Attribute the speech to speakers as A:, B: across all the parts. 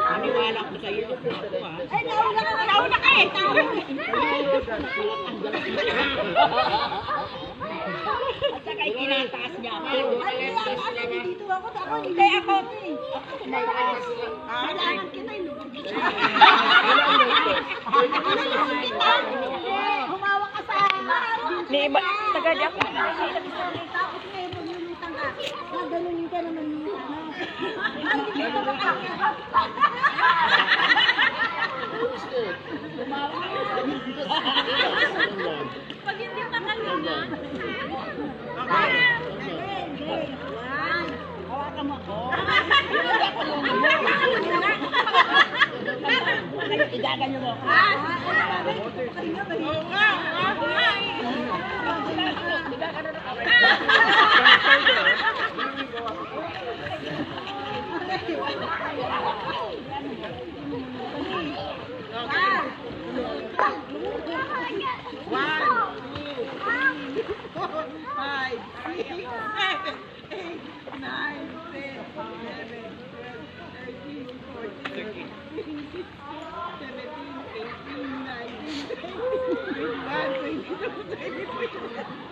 A: Maniwala ko sa'yo.
B: Ay, nauna ka eh.
A: At saka itinataas niya ako.
B: Dito ako, hindi ako. Kailangan kita ilubog kita. Humawa ka sa...
C: Tagad ako.
B: Tapos ngayon, maglulutan ka. Nagalunin ka naman yun.
C: Pag hindi takalun na.
B: Hawakan mo ako.
A: Igaganyo mo.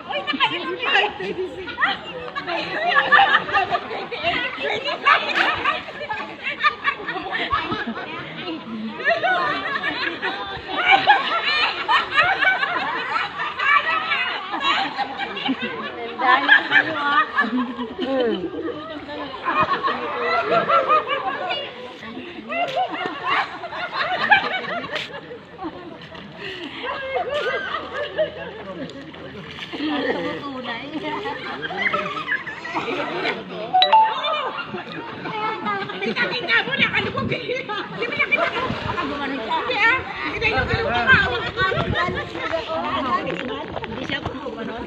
B: Uy, nakailan yun! Tingnan mo na, kalubog eh. Hindi mo nakita ko. Gumanon siya. Hindi yung kalubog ka.
A: Hindi siya gumanon.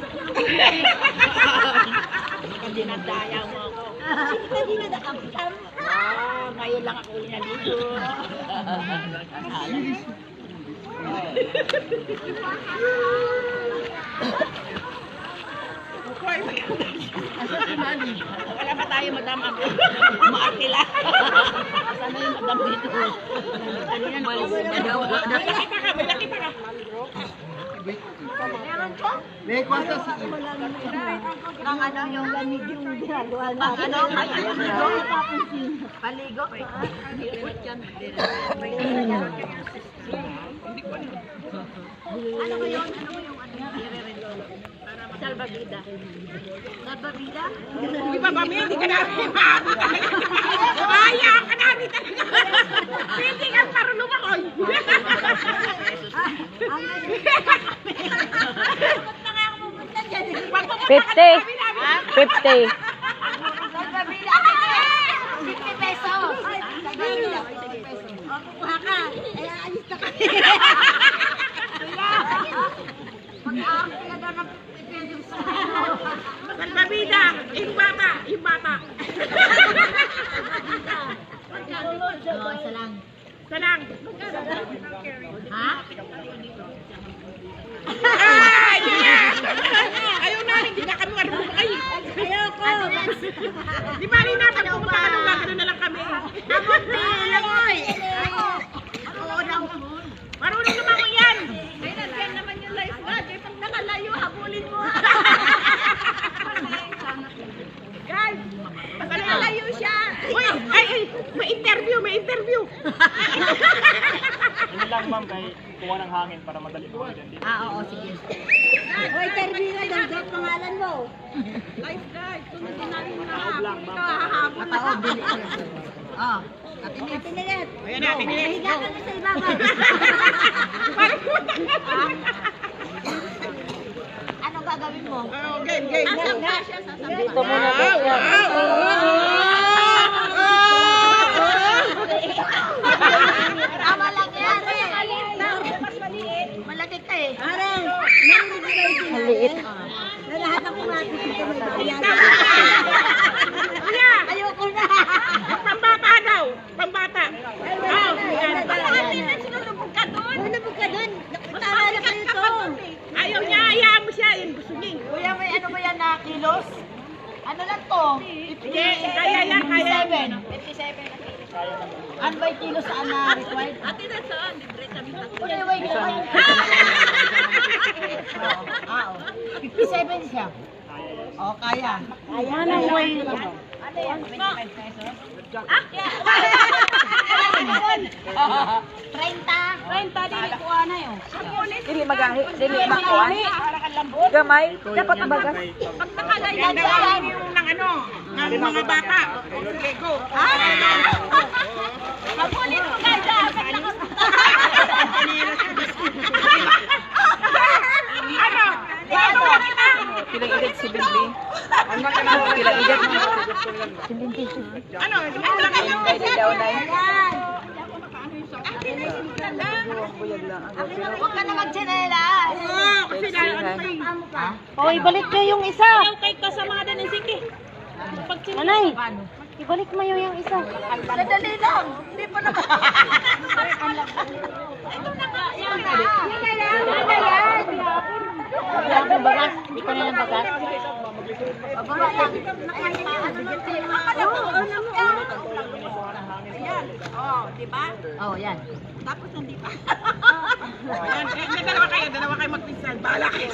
A: Hindi nagdaya mo ako.
B: Hindi na nakapagam.
A: Ngayon lang ako uli na dito. Wala pa tayo madam ako. Maakila. Saan na yung madam dito? Kanina nakita ka, may nakita ka.
D: May kwanta sa
B: Ang ano yung lamig yung ginagawa na.
A: Ano?
B: Paligo. Ano ko yun? Ano ko yung ano yan?
A: Salbabida.
B: Nababida?
A: Di ba mami? Hindi ka namin maabot. Kaya ka namin talaga. Hindi ka marunong ako.
B: Ba't na nga ako pupunta dyan?
C: 50. 50.
B: Nababida. 50 pesos. Nababida. 50 pesos. O, kukuha ka. Ay, aalis na kami. Mag-aakit ka daw ng 50 pesos sa ano.
A: Salbabida. Yung bata. Yung bata.
B: Oo, isa lang.
A: Salang.
B: Ha?
A: Ay! Ayaw na. Hindi na kami marunong ay.
B: Ayoko.
A: Di ba rin natin kung paano gano'n na lang kami.
B: Amot na lamoy. Oo lang.
A: Marunong naman ko yan.
B: Ay, nandiyan naman yung life guard. Eh, pag nakalayo, habulin mo.
A: Guys.
B: Pag nakalayo siya.
A: Uy! Ay! May interview! May interview!
D: Hindi lang ma'am kay kuha ng hangin para madali ko dyan dito.
B: Oo, sige. O, interview na, dagdag pangalan mo. Life guard. Sunodin namin na.
D: lang, ma'am.
B: Ikaw, hahabol na. Oo. Katinet.
A: Ayan na, tingin.
B: Higa ka na sa ibabaw. Anong gagawin mo?
A: Oh, game, game.
B: Sasamba siya, sasamba.
C: Dito muna po siya.
B: Tama lang yan. Mas maliit.
A: Ano ba yung kilo saan na required? Ate na saan? Libre kami tatlo. Oo. 57 siya. Oo, kaya. Kaya na way. Ano yan? 25 pesos? Ah! 30. 30 din ko na yun.
C: Dili magahi, dili makuan. Gamay, dapat bagas.
A: Pag nakalayan yung ng ano, ng mga bata. Sige, go. Mapulit mo guys. Ano?
C: Pilang edad si Bilby. Pilang edad mo.
A: Ano?
C: Pwede daw na
B: Huwag ka na magtsinelas.
C: Hoy, balik niyo yung isa.
A: Kay kasama din ng sige.
C: Nanay, ibalik mo yung isa.
B: Madali lang. Hindi pa naman. Ito na nga. Yan na. Yan na yan.
C: Wala akong bagas. Hindi ko na ng bagas.
B: Bababa lang.
A: Ayan. Oh, di ba?
B: Oh, yan.
A: Tapos hindi pa. Ayan, dalawa kayo magpinsan. Bahala kayo.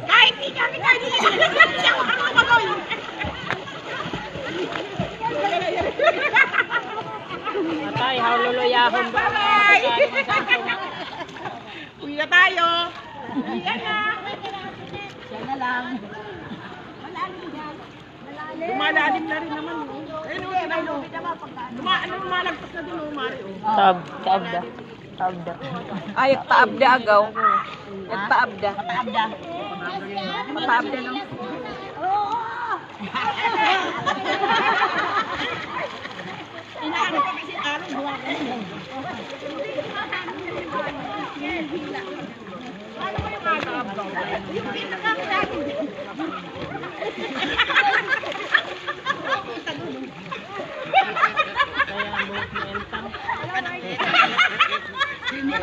A: Kahit di kami kahit di ako mag-oy.
C: Atay, haululuyahon ba?
A: Uwi na tayo. Yan na.
B: Yan na lang.
A: Lumalalim na rin naman. Ayun, lumalagpas na din, Mario.
C: Taabda. Taabda. Ay, taabda agaw. Taabda.
A: Taabda.
C: Taabda no.
A: Inaano pa kasi araw, buwa ka na.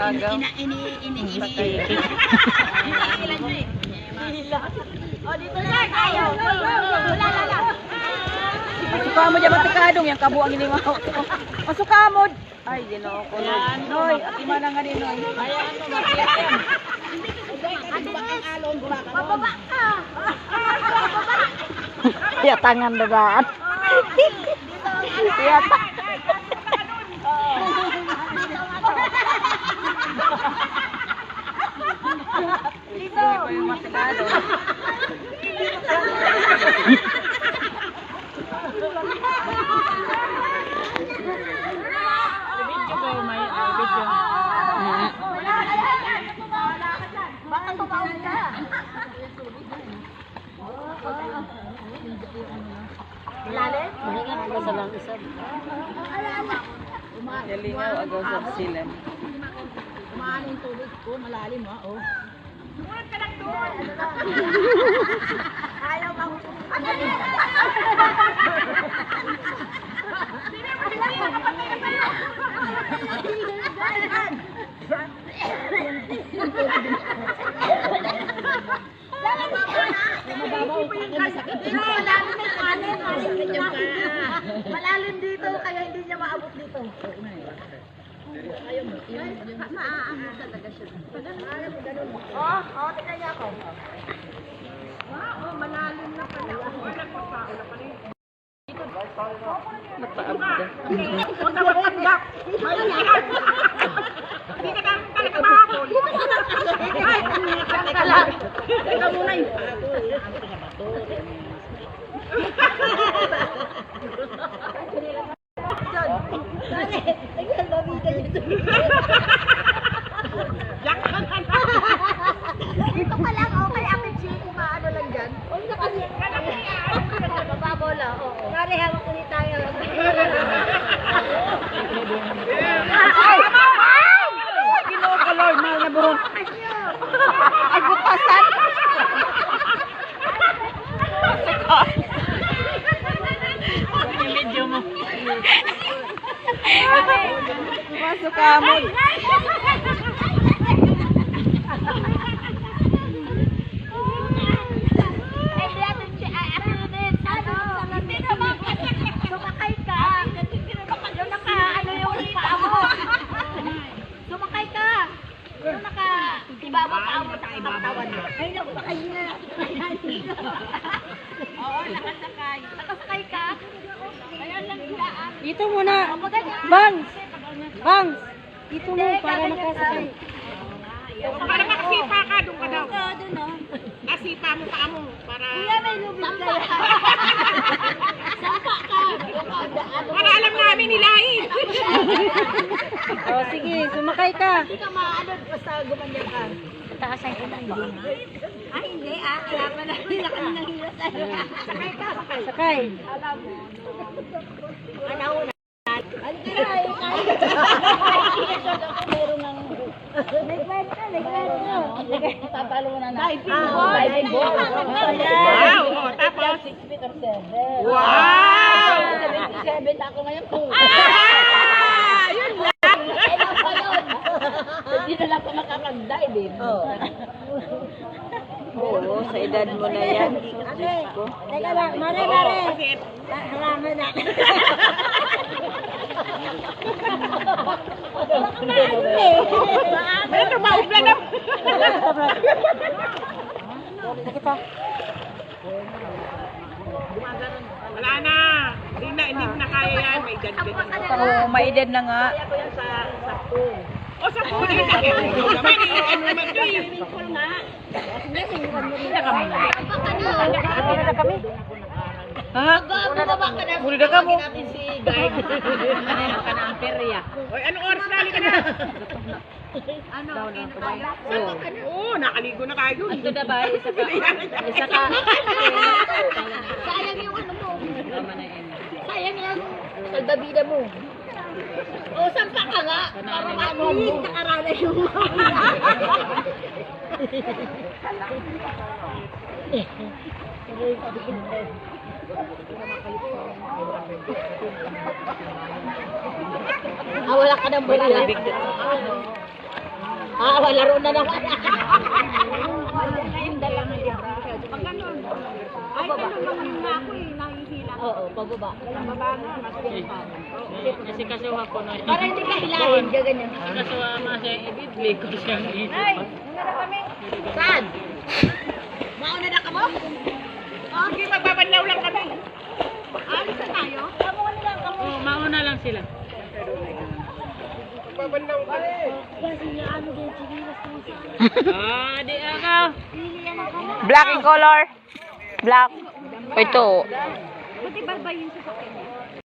C: Agaw.
B: Oh, dito na tayo. Wala.
C: Masuka mo dyan matikadong yung kabuang ini mo. Masuka mo. Ay, ginoo ko. Noy, akima na nga ni Noy.
A: Ayan mo, matiyak yan.
B: Bababa ka.
C: Ya tangan dadaan. Ya
B: Dito.
C: yung matikadong. Video ko, may video.
B: Baka tumawag ka. Ilalim?
C: Galingaw agaw sa silam.
A: Kumain yung tubig ko, malalim ha, oh.
B: Ayaw ka. Malalim dito, kaya hindi niya maabot dito. Maaangat talaga siya. Tignan niya ako. Malalim na pala.
C: Nataabda.
A: Huwag na magtagdak. Hindi ka talaga mahapon. Teka lang. Teka muna yun.
B: Tignan, babida dito. Dito pa lang, okay. Akin siya kung maano lang dyan. Huwag na kasi. Mababaw lang, oo. Pare, hawak ulit tayo. Ay!
C: Ginoo ka Lord, mahal na buron. Ay butasan. Yung video mo. Masuk ka mo.
B: Hindi natin siya, atin din. Ano? Hindi naman. Sumakay ka.
C: Dito muna. Bangs! Bangs! Dito mo para makasakay.
A: Para makasipa ka, doon ka daw.
B: Oo, doon o.
A: Asipa mo pa mo. Para...
B: Kuya, may lubid kayo. Sampa ka.
A: Para alam namin nilahin.
C: Oh, sige, sumakay ka.
B: Hindi ka maano, basta gumanyan ka. Taasan ko lang ba? Ah, hindi ah. Kaya pa na hila kami ng hila sa'yo. Sakay ka, sakay.
C: Sakay.
B: Alam mo. Ano na? Andiray! Meron ng... Nagbayad ka,
C: Tatalo mo na na.
B: Diving board! Diving board!
A: Wow! Oh, tapos?
C: 6 feet or 7.
A: Wow!
C: 77 na ako ngayon po.
A: Ah! Yun lang!
B: Kailan pa yun?
C: Hindi na lang ako makakag-dive eh. Oo, sa edad mo na yan.
B: Ate, teka lang. Mare, mare.
A: Bakit?
B: Harangan na.
A: May trabaho na lang. Wala na. Hindi mo na kaya yan. May ganyan.
C: Oo, may edad na nga.
A: O sa puli. Naman eh. Ano naman ito eh.
C: Una na kami. Ha?
B: Bumaba ka na.
C: Muli na ka mo.
B: natin si guide.
C: Kanina ka na ang perya.
A: Oy, anong oras na? Halika na.
B: Ano?
A: Oo, nakaligo na kayo.
C: Ito na ba? Isa ka. Isa ka.
B: Sayang yung ano mo.
C: Tama na yun.
B: Sayang yung salbabida mo. O, sampa ka nga. Para ano mo. Nakaranas yung wala ka ng bola. Laro na naman. Ay, ganun lang na ako eh, nahihila. Oo, pababa. Pababa nga, mas pa.
C: Kasi kasuha ko na.
B: Para hindi ka hilahin, gaganyan.
C: Kasuha nga siya ibibli ko siyang
B: Ay, una na kami. Saan? Mauna na ka mo?
A: Sige, magbabanlaw lang kami.
B: Alis na tayo? Kamu na lang kami.
C: Oh, mauna lang sila.
A: Magbabanlaw kami.
B: Kasi niya ano din, sinilas mo sa
C: Ah, di ako.
B: Lilian na kami.
C: Black in color. Black. Ito.
B: Buti balbay yun sa sakyan niya.